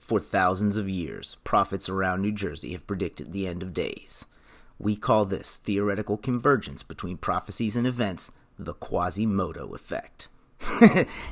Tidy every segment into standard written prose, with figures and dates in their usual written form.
For thousands of years, prophets around New Jersey have predicted the end of days. We call this theoretical convergence between prophecies and events the Quasimodo Effect.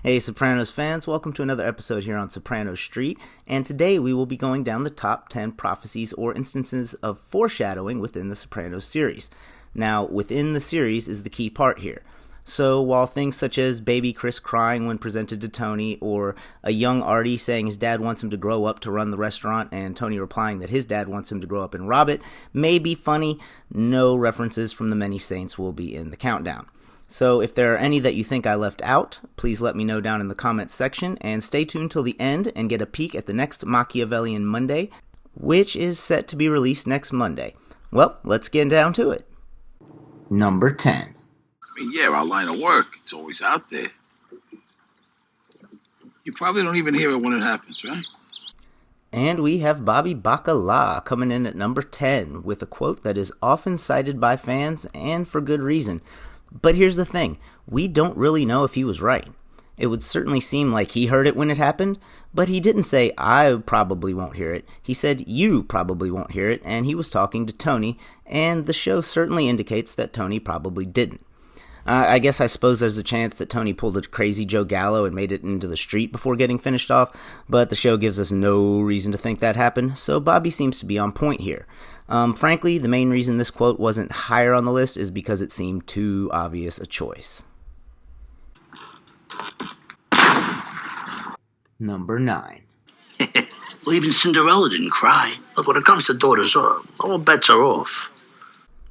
Hey Sopranos fans, welcome to another episode here on Sopranos Street, and today we will be going down the top 10 prophecies or instances of foreshadowing within the Sopranos series. Now, within the series is the key part here. So while things such as baby Chris crying when presented to Tony, or a young Artie saying his dad wants him to grow up to run the restaurant and Tony replying that his dad wants him to grow up and rob it may be funny, no references from the Many Saints will be in the countdown. So if there are any that you think I left out, please let me know down in the comments section, and stay tuned till the end and get a peek at the next Machiavellian Monday, which is set to be released next Monday. Well, let's get down to it. Number 10. Yeah, our line of work, it's always out there. You probably don't even hear it when it happens, right? And we have Bobby Bacala coming in at number 10 with a quote that is often cited by fans, and for good reason. But here's the thing, we don't really know if he was right. It would certainly seem like he heard it when it happened, but he didn't say, I probably won't hear it. He said, you probably won't hear it, and he was talking to Tony, and the show certainly indicates that Tony probably didn't. I suppose there's a chance that Tony pulled a crazy Joe Gallo and made it into the street before getting finished off, but the show gives us no reason to think that happened, so Bobby seems to be on point here. Frankly, the main reason this quote wasn't higher on the list is because it seemed too obvious a choice. Number 9. Well, even Cinderella didn't cry. Look, when it comes to daughters, all bets are off.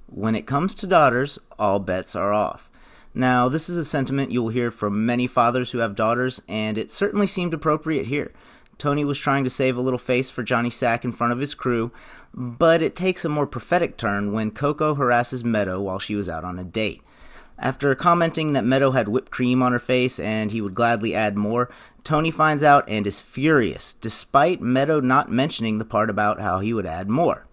When it comes to daughters, all bets are off. Now, this is a sentiment you'll hear from many fathers who have daughters, and it certainly seemed appropriate here. Tony was trying to save a little face for Johnny Sack in front of his crew, but it takes a more prophetic turn when Coco harasses Meadow while she was out on a date. After commenting that Meadow had whipped cream on her face and he would gladly add more, Tony finds out and is furious, despite Meadow not mentioning the part about how he would add more.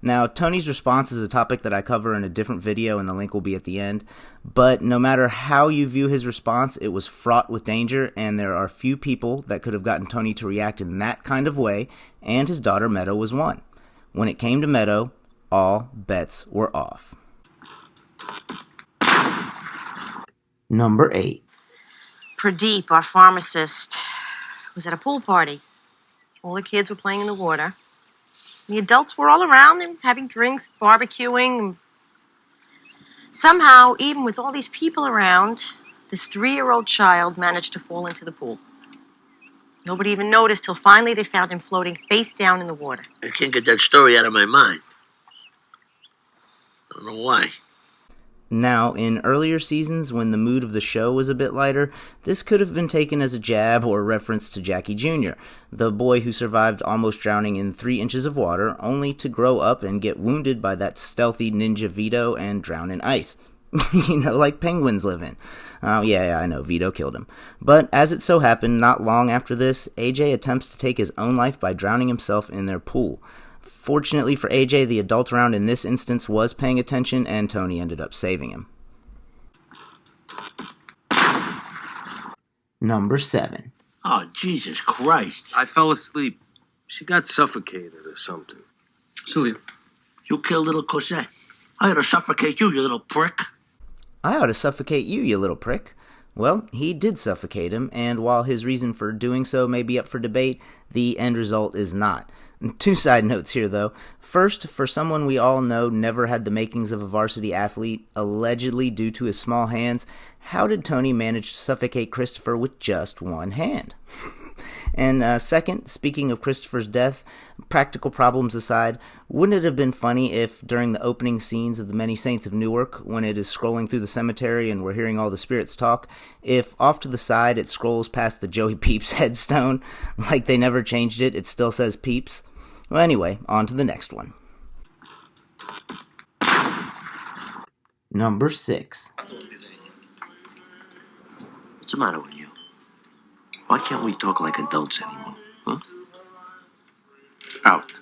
Now, Tony's response is a topic that I cover in a different video, and the link will be at the end. But no matter how you view his response, it was fraught with danger, and there are few people that could have gotten Tony to react in that kind of way, and his daughter Meadow was one. When it came to Meadow, all bets were off. Number 8. Pradeep, our pharmacist, was at a pool party. All the kids were playing in the water. The adults were all around them, having drinks, barbecuing. Somehow, even with all these people around, this 3-year-old child managed to fall into the pool. Nobody even noticed till finally they found him floating face down in the water. I can't get that story out of my mind. I don't know why. Now, in earlier seasons, when the mood of the show was a bit lighter, this could have been taken as a jab or reference to Jackie Jr., the boy who survived almost drowning in 3 inches of water, only to grow up and get wounded by that stealthy ninja Vito and drown in ice. Like penguins live in. Yeah, I know, Vito killed him. But as it so happened, not long after this, AJ attempts to take his own life by drowning himself in their pool. Fortunately for AJ, the adult around in this instance was paying attention, and Tony ended up saving him. Number 7. Oh, Jesus Christ. I fell asleep. She got suffocated or something. Celia, you killed little Cosette. I ought to suffocate you, you little prick. I ought to suffocate you, you little prick. Well, he did suffocate him, and while his reason for doing so may be up for debate, the end result is not. 2 side notes here, though. First, for someone we all know never had the makings of a varsity athlete, allegedly due to his small hands, how did Tony manage to suffocate Christopher with just one hand? And second, speaking of Christopher's death, practical problems aside, wouldn't it have been funny if, during the opening scenes of the Many Saints of Newark, when it is scrolling through the cemetery and we're hearing all the spirits talk, if off to the side it scrolls past the Joey Peeps headstone, like they never changed it, it still says Peeps? Well, anyway, on to the next one. Number 6. What's the matter with you? Why can't we talk like adults anymore, huh? Out.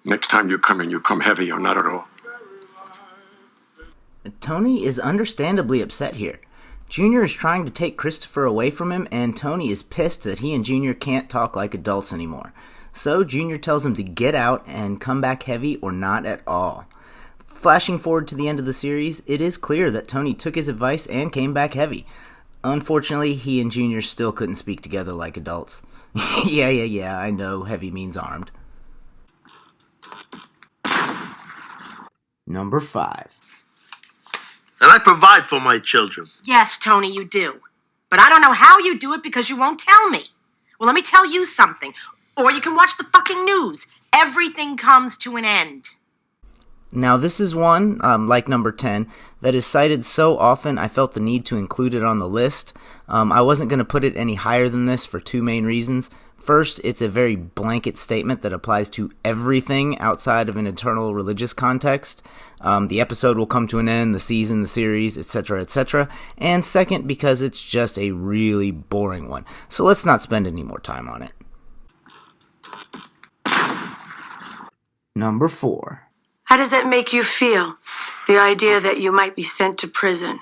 Next time you come heavy or not at all. Tony is understandably upset here. Junior is trying to take Christopher away from him, and Tony is pissed that he and Junior can't talk like adults anymore. So Junior tells him to get out and come back heavy or not at all. Flashing forward to the end of the series, it is clear that Tony took his advice and came back heavy. Unfortunately, he and Junior still couldn't speak together like adults. Yeah, I know heavy means armed. Number 5. And I provide for my children. Yes, Tony, you do. But I don't know how you do it because you won't tell me. Well, let me tell you something. Or you can watch the fucking news. Everything comes to an end. Now, this is one, like number 10, that is cited so often I felt the need to include it on the list. I wasn't going to put it any higher than this for two main reasons. First, it's a very blanket statement that applies to everything outside of an eternal religious context. The episode will come to an end, the season, the series, etc., etc. And second, because it's just a really boring one. So let's not spend any more time on it. Number 4. How does that make you feel? The idea that you might be sent to prison.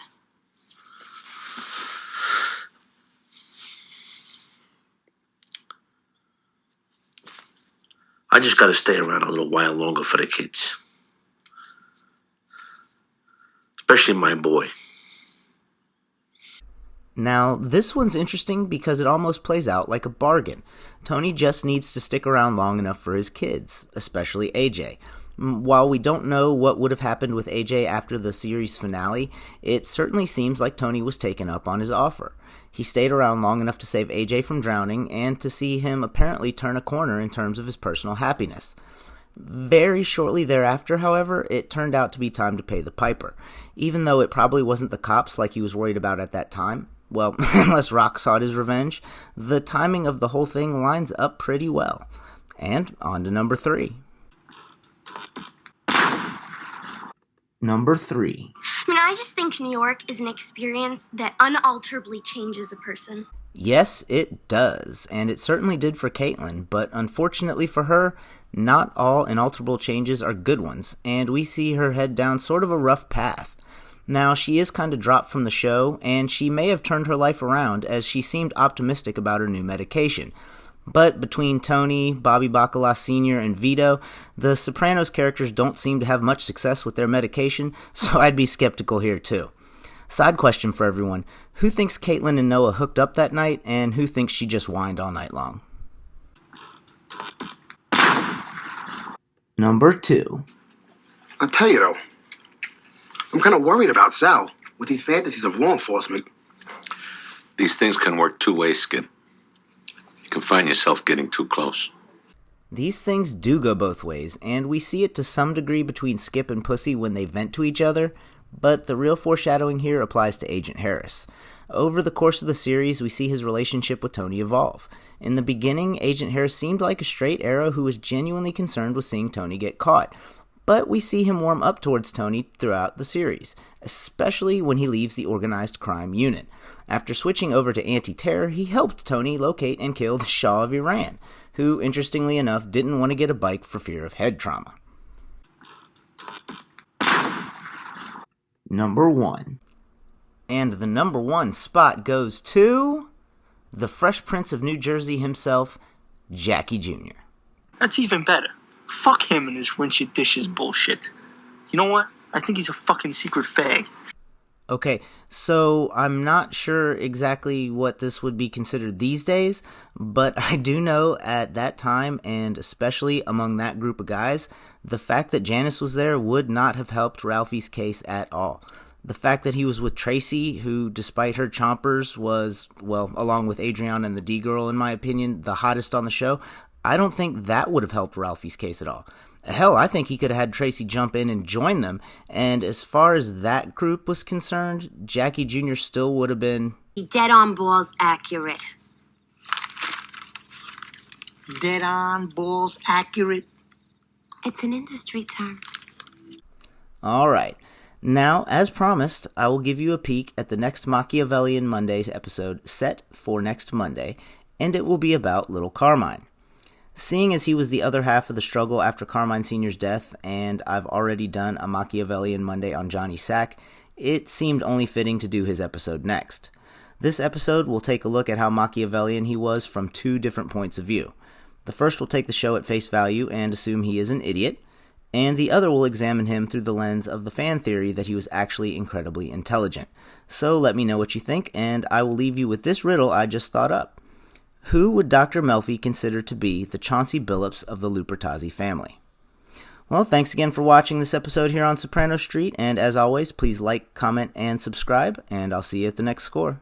I just gotta stay around a little while longer for the kids. Especially my boy. Now, this one's interesting because it almost plays out like a bargain. Tony just needs to stick around long enough for his kids, especially AJ. While we don't know what would have happened with AJ after the series finale, it certainly seems like Tony was taken up on his offer. He stayed around long enough to save AJ from drowning and to see him apparently turn a corner in terms of his personal happiness. Very shortly thereafter, however, it turned out to be time to pay the piper, even though it probably wasn't the cops like he was worried about at that time. Well, unless Rock sought his revenge, the timing of the whole thing lines up pretty well. And on to number 3. Number 3. I just think New York is an experience that unalterably changes a person. Yes, it does, and it certainly did for Caitlin, but unfortunately for her, not all inalterable changes are good ones, and we see her head down sort of a rough path. Now, she is kind of dropped from the show, and she may have turned her life around as she seemed optimistic about her new medication. But between Tony, Bobby Bacala Sr., and Vito, the Sopranos characters don't seem to have much success with their medication, so I'd be skeptical here too. Side question for everyone, who thinks Caitlin and Noah hooked up that night, and who thinks she just whined all night long? Number 2. I'll tell you though, I'm kind of worried about Sal with these fantasies of law enforcement. These things can work two ways, Skid. You can find yourself getting too close. These things do go both ways, and we see it to some degree between Skip and Pussy when they vent to each other, but the real foreshadowing here applies to Agent Harris. Over the course of the series, we see his relationship with Tony evolve. In the beginning, Agent Harris seemed like a straight arrow who was genuinely concerned with seeing Tony get caught, but we see him warm up towards Tony throughout the series, especially when he leaves the organized crime unit. After switching over to anti-terror, he helped Tony locate and kill the Shah of Iran, who, interestingly enough, didn't want to get a bike for fear of head trauma. Number 1. And the number 1 spot goes to the Fresh Prince of New Jersey himself, Jackie Jr. That's even better. Fuck him and his rinse your dishes bullshit. You know what? I think he's a fucking secret fag. Okay, so I'm not sure exactly what this would be considered these days, but I do know at that time, and especially among that group of guys, the fact that Janice was there would not have helped Ralphie's case at all. The fact that he was with Tracy, who, despite her chompers, was, well, along with Adriana and the D-Girl, in my opinion, the hottest on the show, I don't think that would have helped Ralphie's case at all. Hell, I think he could have had Tracy jump in and join them, and as far as that group was concerned, Jackie Jr. still would have been... Dead on balls accurate. Dead on balls accurate? It's an industry term. Alright, now, as promised, I will give you a peek at the next Machiavellian Monday episode set for next Monday, and it will be about Little Carmine. Seeing as he was the other half of the struggle after Carmine Sr.'s death, and I've already done a Machiavellian Monday on Johnny Sack, it seemed only fitting to do his episode next. This episode will take a look at how Machiavellian he was from two different points of view. The first will take the show at face value and assume he is an idiot, and the other will examine him through the lens of the fan theory that he was actually incredibly intelligent. So let me know what you think, and I will leave you with this riddle I just thought up. Who would Dr. Melfi consider to be the Chauncey Billups of the Lupertazzi family? Well, thanks again for watching this episode here on Soprano Street, and as always, please like, comment, and subscribe, and I'll see you at the next score.